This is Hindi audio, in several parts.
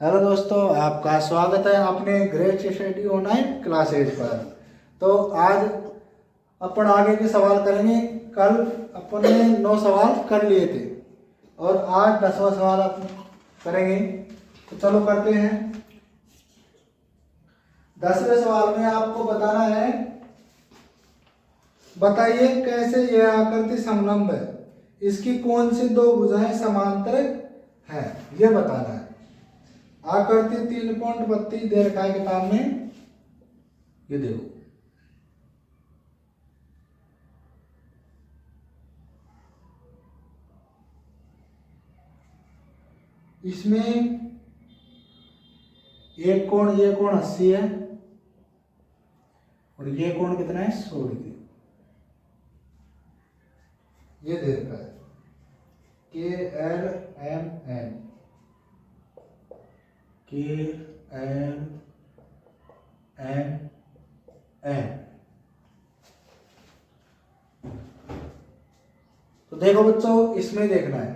हेलो दोस्तों, आपका स्वागत है अपने ग्रेट स्टडी ऑनलाइन क्लासेज पर। तो आज अपन आगे के सवाल करेंगे। कल अपन ने 9 सवाल कर लिए थे और आज 10वां सवाल अपन करेंगे। तो चलो करते हैं। 10वें सवाल में आपको बताना है, बताइए कैसे यह आकृति समलंब है, इसकी कौन सी दो भुजाएं समांतर हैं, यह बताना है। आकृति 3.32 दे रखा है किताब में, ये देखो। इसमें एक कोण, ये कोण 80 है और ये कोण कितना है 100 डिग्री। ये दे रखा है KLMN, KLMN। तो देखो बच्चों, इसमें देखना है।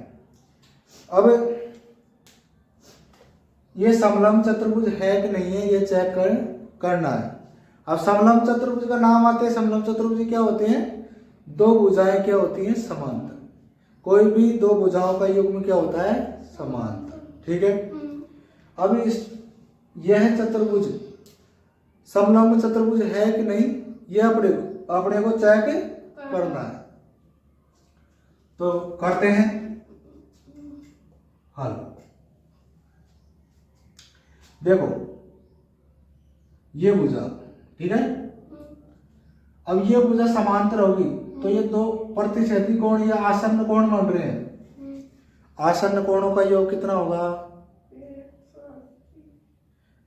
अब ये समलंब चतुर्भुज है कि नहीं है, ये चेक करना है। अब समलंब चतुर्भुज का नाम आते हैं, समलंब चतुर्भुज क्या होते हैं? दो भुजाएं क्या होती हैं? समांतर। कोई भी दो भुजाओं का युग्म क्या होता है? समांतर। ठीक है। अब यह चतुर्भुज समलंब चतुर्भुज है कि नहीं, यह अपने को चेक करना है। तो करते हैं हल। देखो ये भुजा, ठीक है। अब ये भुजा समांतर होगी तो ये दो प्रतिच्छेदी कोण या आसन्न कोण बन रहे हैं। आसन्न कोणों का योग कितना होगा?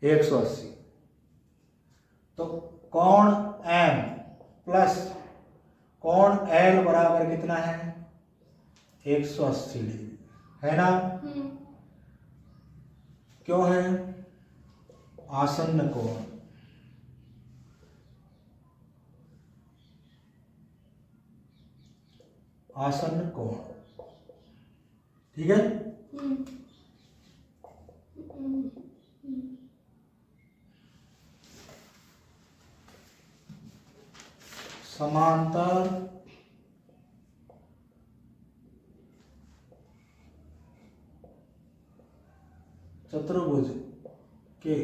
180। तो कोण M प्लस कोण L बराबर कितना है? 180 डिग्री, है ना? क्यों है? आसन्न कोण। आसन्न कोण, ठीक है। समांतर चतुर्भुज के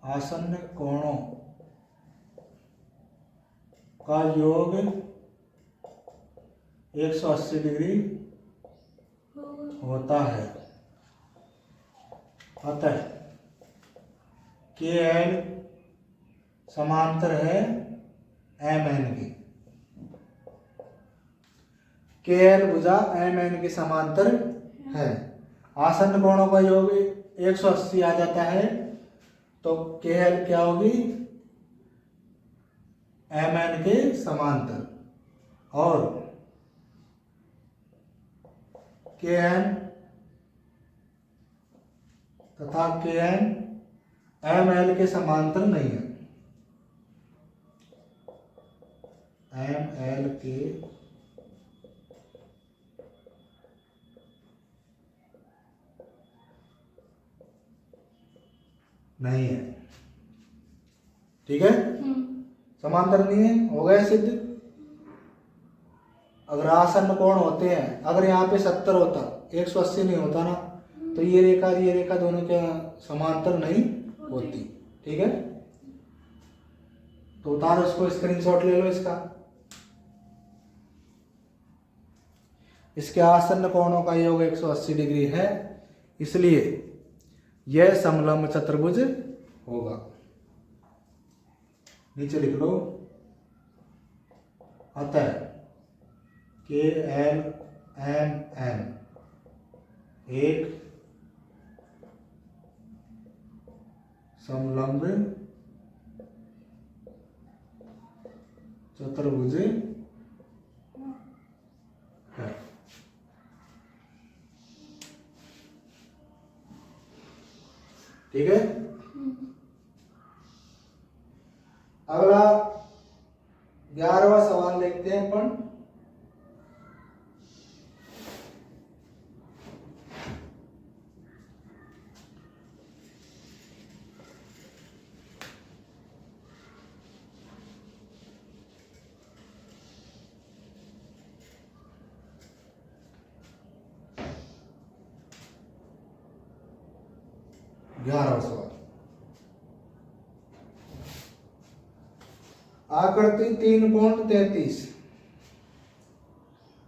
आसन्न कोणों का योग 180 डिग्री होता है। अतः KL समांतर है MN की। KL भुजा MN के समांतर है। आसन्न कोणों का योग 180 आ जाता है, तो KL क्या होगी? MN के समांतर। और KN तथा KN ML के समांतर नहीं है। ML के नहीं है, ठीक है। समांतर नहीं है, हो गया सिद्ध। अगर आसन्न कोण होते हैं, अगर यहाँ पे 70 होता, 180 नहीं होता ना, तो ये रेखा दोनों क्या समांतर नहीं होती, ठीक है। तो उतारो इसको, स्क्रीनशॉट ले लो इसका। इसके आसन्न कोणों का योग 180 डिग्री है, इसलिए यह समलंब चतुर्भुज होगा। नीचे लिख लो, अतः KLMN एक समलंब चतुर्भुज है। ठीक है। अगला 11वां सवाल देखते हैं अपन। 11वां सवाल। आकृति 3.33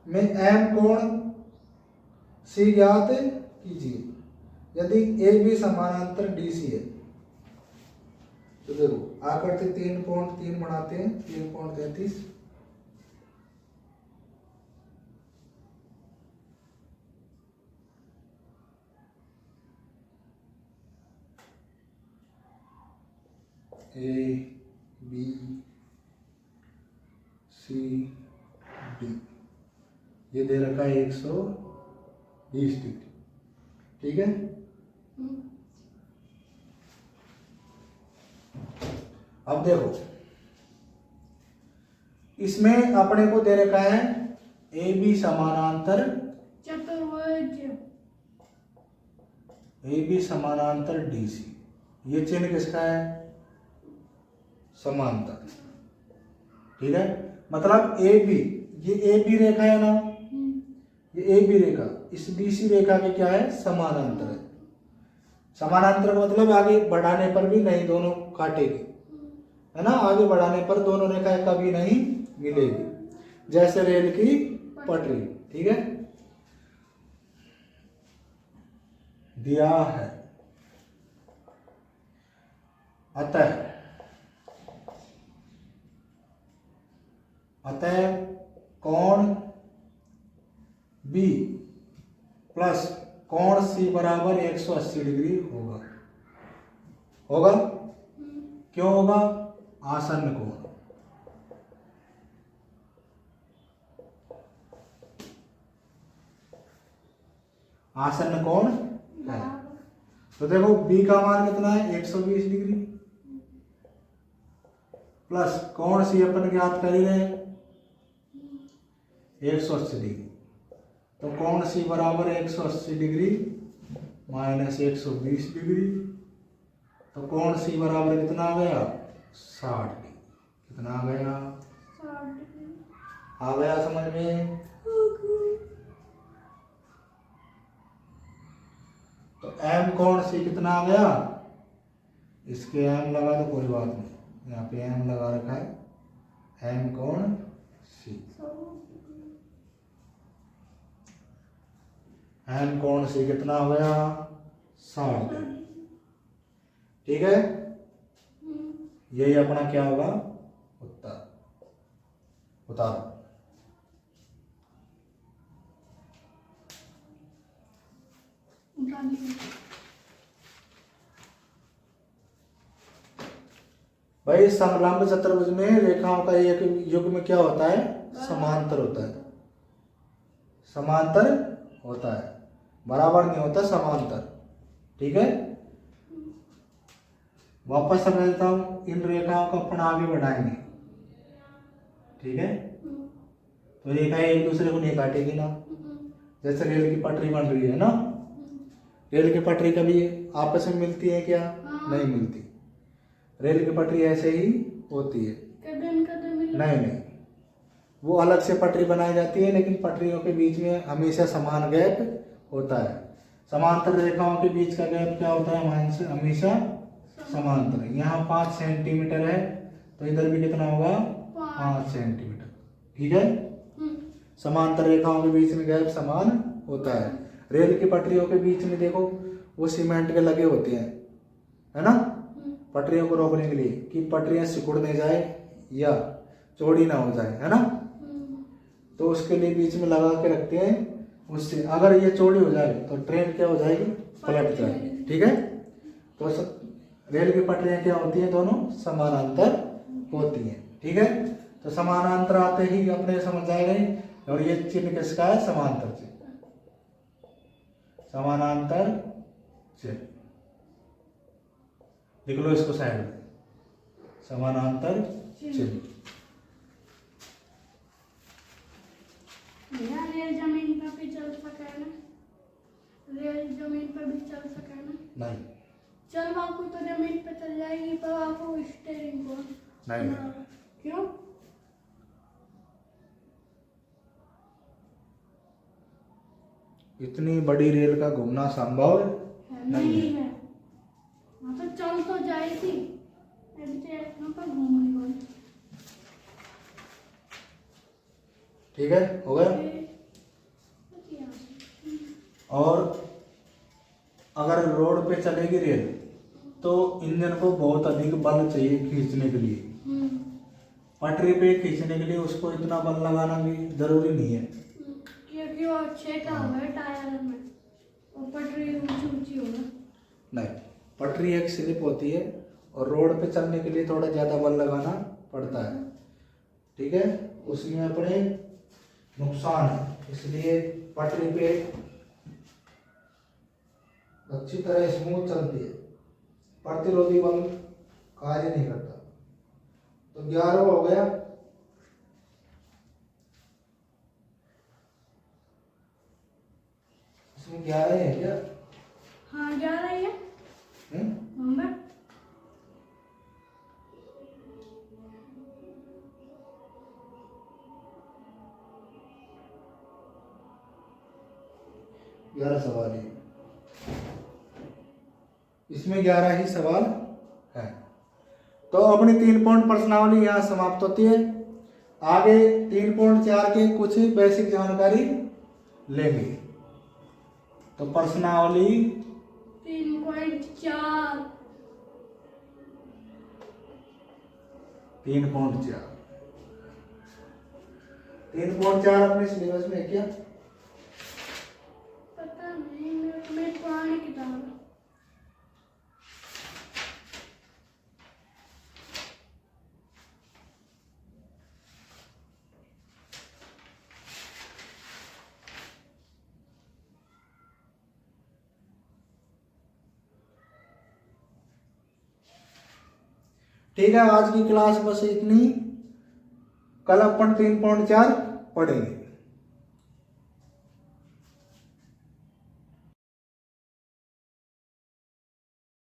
में एम कोण सी ज्ञात कीजिए यदि ए बी समानांतर डीसी है। तो देखो आकृति 3.3 बनाते हैं। 3.33 ए बी सी डी ये दे रखा है 120 डिग्री। ठीक है। अब देखो इसमें अपने को दे रखा है ए बी समानांतर चतुर्भुज, ए बी समानांतर डीसी। ये चिन्ह किसका है? समांतर। ठीक है। मतलब ए बी, ये ए बी रेखा है ना, ये ए बी रेखा इस डीसी रेखा के क्या है? समानांतर है। समानांतर का मतलब आगे बढ़ाने पर भी नहीं दोनों काटेगी, है ना। आगे बढ़ाने पर दोनों रेखाएं कभी नहीं मिलेगी, जैसे रेल की पटरी। ठीक है। दिया है अतः कोण बी प्लस कोण सी बराबर 180 डिग्री होगा। होगा? क्यों होगा? आसन्न कोण। आसन्न कोण है। तो देखो बी का मान कितना है? 120 डिग्री प्लस कोण सी अपन ज्ञात कर ही रहे 180 डिग्री। तो कोण सी बराबर 180 डिग्री माइनस 120 डिग्री। तो कोण सी बराबर कितना आ गया? 60 डिग्री। कितना आ गया? 60 डिग्री। आ गया समझ में? तो एम कोण सी कितना आ गया? इसके एम लगा तो कोई बात नहीं, यहाँ पे एम लगा रखा है। एम कोण सी, एम कोण सी कितना हो गया? 60। ठीक है। यही अपना क्या होगा? उत्तर। उतारो। भाई समलंब चतुर्भुज में रेखाओं का एक युग्म क्या होता है? समांतर होता है। समांतर होता है, बराबर नहीं होता, समांतर। ठीक है। वापस समझता हूं, इन रेखाओं को अपन आगे बढ़ाएंगे। ठीक है। तो रेखाएं एक दूसरे को नहीं काटेगी ना, जैसे रेल की पटरी बन रही है ना। रेल की पटरी कभी आपस में मिलती है क्या? नहीं मिलती। रेल की पटरी ऐसे ही होती है। नहीं, वो अलग से पटरी बनाई जाती है, लेकिन पटरियों के बीच में हमेशा समान गैप होता है। समांतर रेखाओं के बीच का गैप क्या होता है? हमेशा समांतर। यहाँ 5 सेंटीमीटर है, तो इधर भी कितना होगा? 5 सेंटीमीटर। ठीक है। समांतर रेखाओं के बीच में गैप समान होता है। रेल की पटरियों के बीच में देखो वो सीमेंट के लगे होते हैं, है ना, पटरियों को रोकने के लिए कि पटरियां सिकुड़ नहीं जाए या चौड़ी ना हो जाए, है ना। तो उसके लिए बीच में लगा के रखते हैं। उससे अगर ये चौड़ी हो जाए तो ट्रेन क्या हो जाएगी? पलट जाएगी। ठीक है। तो रेल की पटरियां क्या होती हैं? दोनों समानांतर होती हैं। ठीक है। तो समानांतर आते ही अपने समझ जाएंगे। और ये चिन्ह किसका है? समांतर चिन्ह। समानांतर चिन्ह लिख लो इसको साइड में। समानांतर चिन्ह। रेल जमीन पर भी चल सके ना? रेल जमीन पर भी चल सके ना? नहीं। चल बापू तो जमीन पे चल जाएगी, पर आपको स्टीयरिंग को नहीं। क्यों? इतनी बड़ी रेल का घूमना संभव नहीं है। ठीक है, हो गया। और अगर रोड पे चलेगी रेल तो इंजन को बहुत अधिक बल चाहिए खींचने के लिए। पटरी पे खींचने के लिए उसको इतना बल लगाना भी जरूरी नहीं है, क्योंकि वो छेका हुआ है टायर में, वो पटरी ऊंची होगा। नहीं, पटरी एक स्लिप होती है और रोड पे चलने के लिए थोड़ा ज्यादा बल लगाना पड़ता है, ठीक है। उसमें अपने नुकसान है, इसलिए पटरी पे अच्छी तरह स्मूथ चलती है, प्रतिरोधी बल कार्य नहीं करता। तो 11 हो गया। इसमें 11 है क्या? हाँ 11 ही है नंबर। ग्यारह सवाल है इसमें, 11 ही सवाल है। तो अपनी 3 पॉइंट प्रश्नावली यहाँ समाप्त होती है। आगे 3.4 के कुछ बेसिक जानकारी लेंगे। तो प्रश्नावली 3.4 3.4 अपने सिलेबस में है क्या? पता नहीं, मेरी पुरानी किताब है। ठीक है, आज की क्लास बस इतनी। कल अपन 3.4 पढ़ेंगे।